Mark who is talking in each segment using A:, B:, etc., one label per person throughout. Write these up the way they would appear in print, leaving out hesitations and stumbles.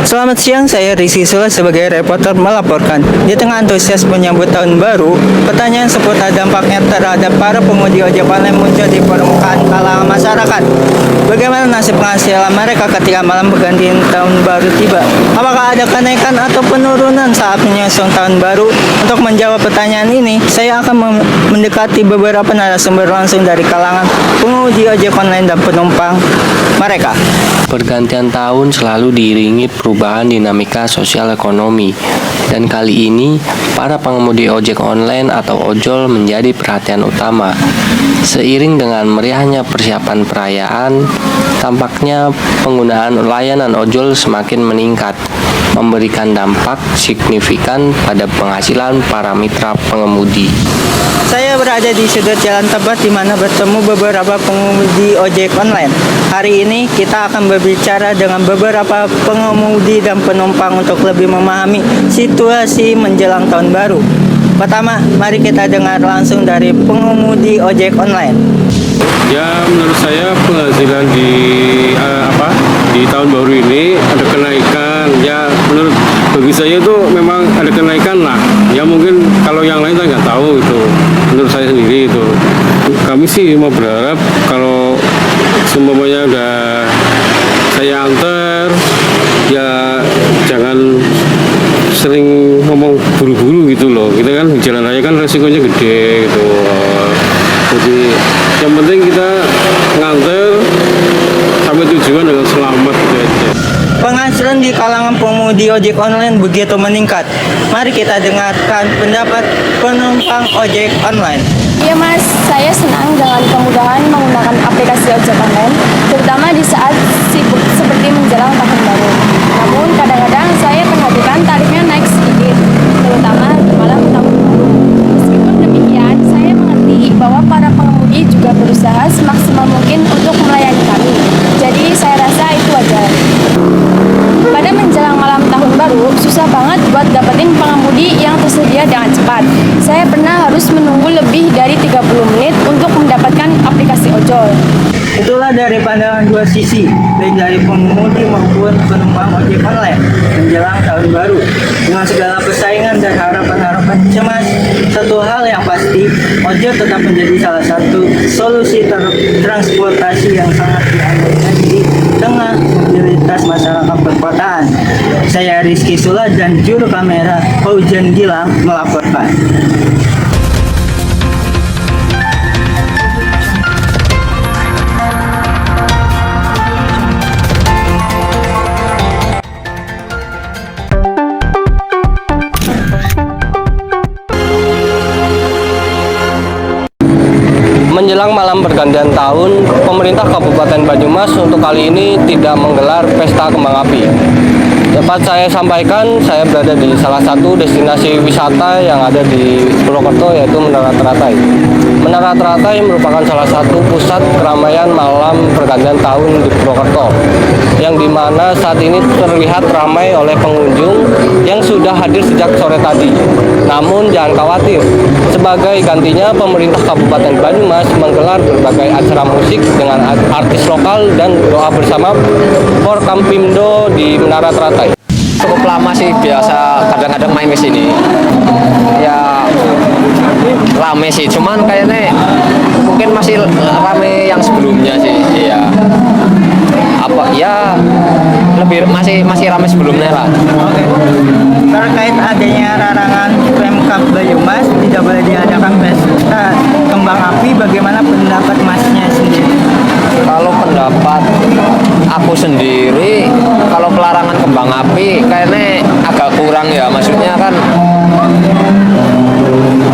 A: Selamat siang, saya Rizky Sula sebagai reporter melaporkan. Di tengah antusias menyambut tahun baru, pertanyaan seputar dampaknya terhadap para pengemudi ojek online muncul di permukaan kalangan masyarakat. Bagaimana nasib penghasilan mereka ketika malam pergantian tahun baru tiba? Apakah ada kenaikan atau penurunan saat menyongsong tahun baru? Untuk menjawab pertanyaan ini, saya akan mendekati beberapa narasumber langsung dari kalangan pengemudi ojek online dan penumpang mereka.
B: Pergantian tahun selalu diiringi perubahan dinamika sosial ekonomi, dan kali ini para pengemudi ojek online atau ojol menjadi perhatian utama. Seiring dengan meriahnya persiapan perayaan, tampaknya penggunaan layanan ojol semakin meningkat, memberikan dampak signifikan pada penghasilan para mitra pengemudi.
A: Saya berada di sudut jalan Tebet di mana bertemu beberapa pengemudi ojek online. Hari ini kita akan berbicara dengan beberapa pengemudi dan penumpang untuk lebih memahami situasi menjelang tahun baru. Pertama, mari kita dengar langsung dari pengemudi ojek online.
C: Ya, menurut saya penghasilan di tahun baru ini ada kenaikan. Ya, bagi saya itu memang ada kenaikan lah. Ya mungkin kalau yang lain saya nggak tahu itu. Menurut saya sendiri itu. Kami sih mau berharap kalau semuanya udah saya antar, ya jangan sering ngomong buru-buru gitu loh. Kita kan di jalan raya kan resikonya gede gitu. Jadi yang penting kita nganter sampai tujuan dengan selamat gitu aja.
A: Penghasilan di kalangan pengemudi ojek online begitu meningkat. Mari kita dengarkan pendapat penumpang ojek online.
D: Iya mas, saya senang dengan kemudahan menggunakan aplikasi ojek online, terutama di saat sibuk seperti menjelang tahun baru. Namun kadang-kadang saya perhatikan tarifnya naik sedikit, terutama di malam tahun baru. Meskipun demikian, saya mengerti bahwa para pengemudi juga berusaha semaksimal mungkin untuk melayani kami. Jadi saya rasa itu wajar. Pada menjelang malam tahun baru, susah banget buat dapetin pengemudi yang tersedia dengan cepat. Saya pernah harus menunggu lebih dari 30 menit untuk mendapatkan aplikasi ojol.
A: Itulah dari pandangan dua sisi, baik dari pengemudi maupun penumpang ojek online menjelang tahun baru. Dengan segala persaingan dan harapan-harapan cemas, satu hal yang pasti, ojol tetap menjadi salah satu solusi transportasi yang sangat diandalkan di tengah mobilitas masyarakat perkotaan. Saya Rizky Sula dan juru kamera Hujan Gilang melaporkan.
B: Menjelang malam pergantian tahun, pemerintah Kabupaten Banyumas untuk kali ini tidak menggelar pesta kembang api. Dapat saya sampaikan, saya berada di salah satu destinasi wisata yang ada di Purwokerto, yaitu Menara Teratai. Menara Teratai merupakan salah satu pusat keramaian malam pergantian tahun di Purwokerto, yang dimana saat ini terlihat ramai oleh pengunjung yang sudah hadir sejak sore tadi. Namun jangan khawatir, sebagai gantinya pemerintah Kabupaten Banyumas menggelar berbagai acara musik dengan artis lokal dan doa bersama Forkampimdo di Menara Teratai.
E: Cukup lama sih, biasa kadang-kadang main ke sini. Ya rame sih, cuman kayaknya mungkin masih rame yang sebelumnya sih. Iya. Apa ya lebih masih rame sebelumnya lah.
A: Oke. Terkait adanya larangan Pemkab Banyumas tidak boleh diadakan pesta kembang api, bagaimana pendapat masnya sendiri?
E: Kalau pendapat aku sendiri, kalau pelarangan kembang api kayaknya agak kurang ya. Maksudnya kan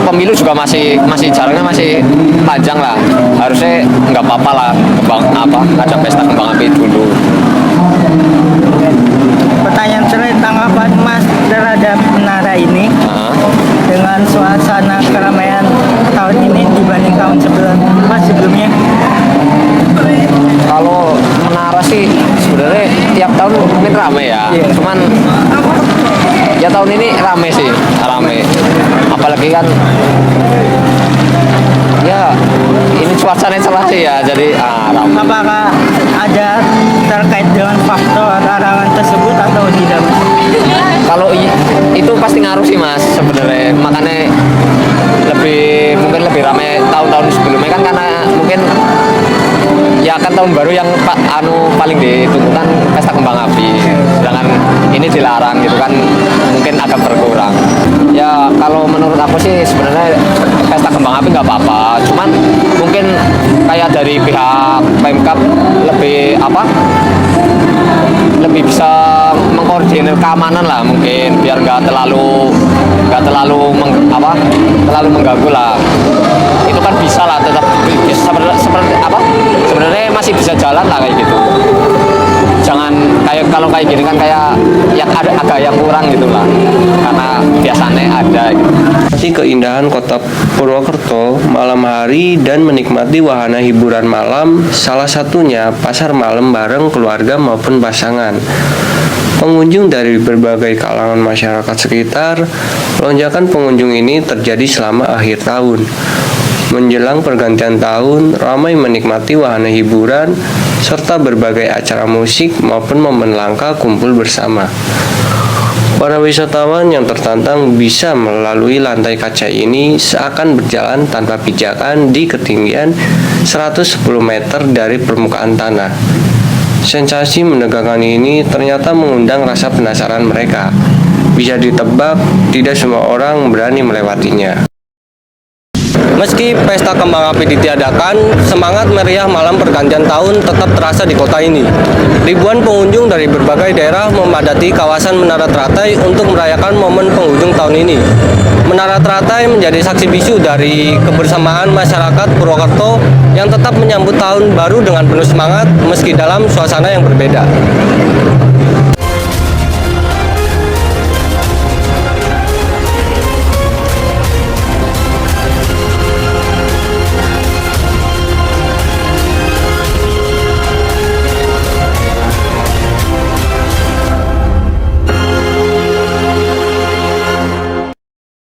E: pemilu juga masih jaraknya masih panjang lah. Harusnya nggak apa-apa lah ada pesta kembang api dulu.
A: Pertanyaan terakhir, tanggapan Mas terhadap menara ini dengan suasana keramaian tahun ini dibanding tahun sebelumnya?
E: Kalau menara sih sebenarnya tiap tahun mungkin rame ya. Cuman ya tahun ini rame sih, apalagi kan ya ini cuacanya cerah sih ya, jadi ramai.
A: Apakah ada terkait dengan faktor larangan tersebut atau tidak?
E: kalau itu pasti ngaruh sih mas sebenarnya, makanya mungkin lebih ramai tahun-tahun sebelumnya kan, karena mungkin ya kan tahun baru yang paling ditunggu kan pesta kembang api, sedangkan ini dilarang gitu kan, mungkin agak berkurang. Ya kalau menurut aku sih sebenarnya pesta kembang api nggak apa-apa, cuman mungkin kayak dari pihak Pemkab lebih bisa mengkoordinir keamanan lah, mungkin biar nggak terlalu mengganggu lah. Itu kan bisa lah, tetap sebenarnya masih bisa jalan lah kayak gitu. Jangan kalau kayak gini kan kayak yang agak yang kurang gitu lah, karena biasanya ada gitu.
B: Di keindahan kota Purwokerto malam hari dan menikmati wahana hiburan malam, salah satunya pasar malam bareng keluarga maupun pasangan. Pengunjung dari berbagai kalangan masyarakat sekitar, lonjakan pengunjung ini terjadi selama akhir tahun. Menjelang pergantian tahun, ramai menikmati wahana hiburan serta berbagai acara musik maupun momen langka kumpul bersama. Para wisatawan yang tertantang bisa melalui lantai kaca ini seakan berjalan tanpa pijakan di ketinggian 110 meter dari permukaan tanah. Sensasi menegangkan ini ternyata mengundang rasa penasaran mereka. Bisa ditebak, tidak semua orang berani melewatinya. Meski pesta kembang api ditiadakan, semangat meriah malam pergantian tahun tetap terasa di kota ini. Ribuan pengunjung dari berbagai daerah memadati kawasan Menara Teratai untuk merayakan momen penghujung tahun ini. Menara Teratai menjadi saksi bisu dari kebersamaan masyarakat Purwokerto yang tetap menyambut tahun baru dengan penuh semangat meski dalam suasana yang berbeda.